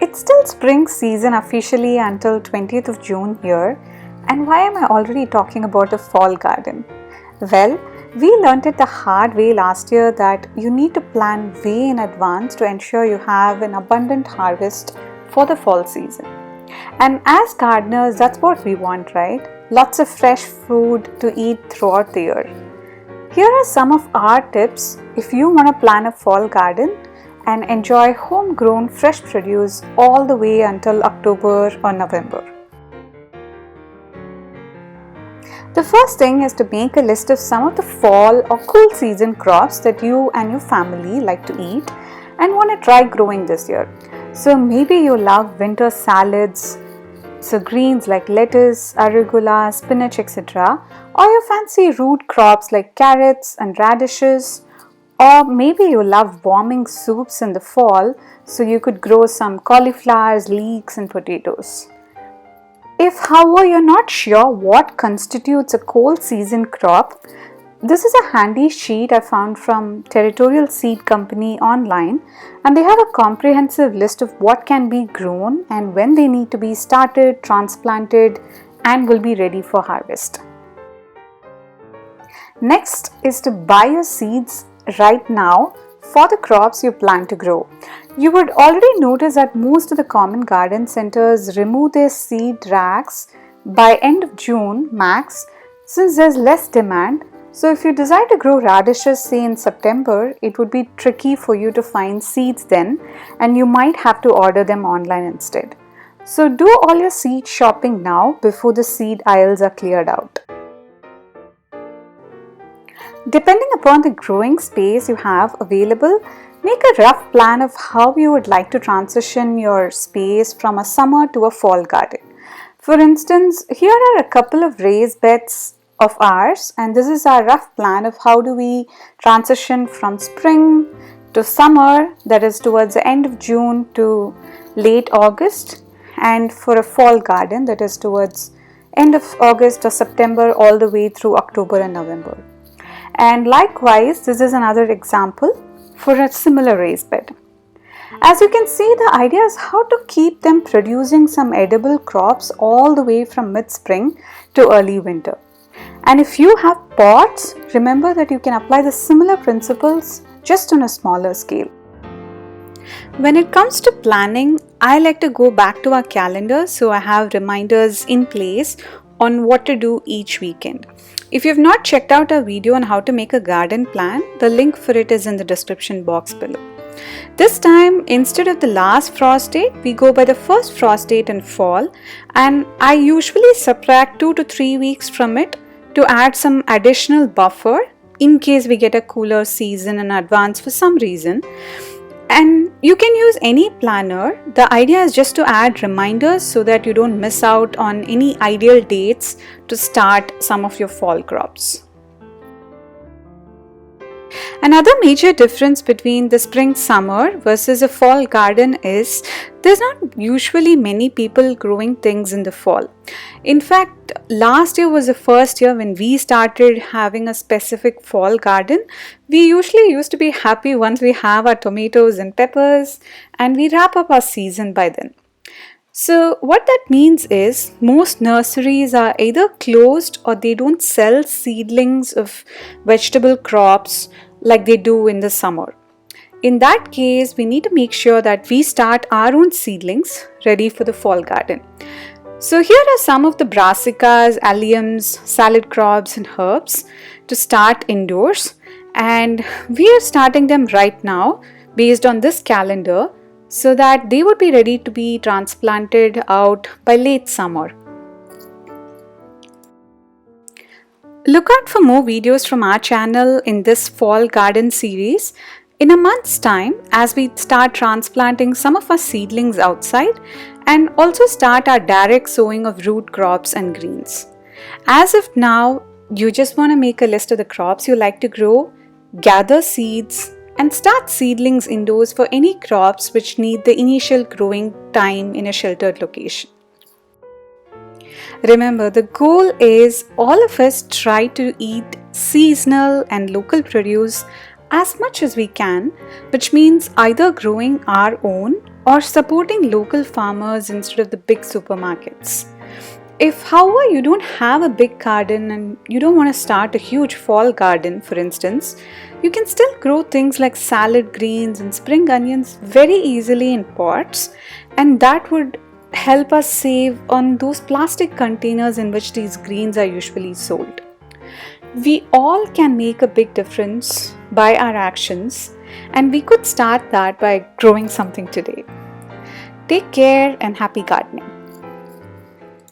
It's still spring season officially until 20th of June here, and why am I already talking about a fall garden? Well, we learnt it the hard way last year that you need to plan way in advance to ensure you have an abundant harvest for the fall season. And as gardeners, that's what we want, right? Lots of fresh food to eat throughout the year. Here are some of our tips if you want to plan a fall garden and enjoy homegrown fresh produce all the way until October or November. The first thing is to make a list of some of the fall or cool season crops that you and your family like to eat and want to try growing this year. So maybe you love winter salads, so greens like lettuce, arugula, spinach, etc. Or you fancy root crops like carrots and radishes. Or maybe you love warming soups in the fall, so you could grow some cauliflowers, leeks and potatoes. If, however, you're not sure what constitutes a cold season crop, this is a handy sheet I found from Territorial Seed Company online, and they have a comprehensive list of what can be grown and when they need to be started, transplanted, and will be ready for harvest. Next is to buy your seeds right now for the crops you plan to grow. You would already notice that most of the common garden centers remove their seed racks by end of June max, since there's less demand. So if you decide to grow radishes say in September, it would be tricky for you to find seeds then, and you might have to order them online instead. So do all your seed shopping now before the seed aisles are cleared out. Depending upon the growing space you have available, make a rough plan of how you would like to transition your space from a summer to a fall garden. For instance, here are a couple of raised beds of ours, and this is our rough plan of how do we transition from spring to summer, that is towards the end of June to late August, and for a fall garden that is towards end of August or September all the way through October and November. And likewise, this is another example for a similar raised bed. As you can see, the idea is how to keep them producing some edible crops all the way from mid-spring to early winter. And if you have pots, remember that you can apply the similar principles just on a smaller scale. When it comes to planning, I like to go back to our calendar so I have reminders in place on what to do each weekend. If you have not checked out our video on how to make a garden plan, the link for it is in the description box below. This time, instead of the last frost date, we go by the first frost date in fall, and I usually subtract 2 to 3 weeks from it to add some additional buffer in case we get a cooler season in advance for some reason. And you can use any planner. The idea is just to add reminders so that you don't miss out on any ideal dates to start some of your fall crops. Another major difference between the spring-summer versus a fall garden is there's not usually many people growing things in the fall. In fact, last year was the first year when we started having a specific fall garden. We usually used to be happy once we have our tomatoes and peppers, and we wrap up our season by then. So what that means is most nurseries are either closed or they don't sell seedlings of vegetable crops like they do in the summer. In that case, we need to make sure that we start our own seedlings ready for the fall garden. So here are some of the brassicas, alliums, salad crops and herbs to start indoors, and we are starting them right now based on this calendar so that they would be ready to be transplanted out by late summer. Look out for more videos from our channel in this fall garden series in a month's time as we start transplanting some of our seedlings outside and also start our direct sowing of root crops and greens. As of now, you just want to make a list of the crops you like to grow, gather seeds, and start seedlings indoors for any crops which need the initial growing time in a sheltered location. Remember, the goal is all of us try to eat seasonal and local produce as much as we can, which means either growing our own or supporting local farmers instead of the big supermarkets. If, however, you don't have a big garden and you don't want to start a huge fall garden, for instance, you can still grow things like salad greens and spring onions very easily in pots, and that would help us save on those plastic containers in which these greens are usually sold. We all can make a big difference by our actions, and we could start that by growing something today. Take care and happy gardening.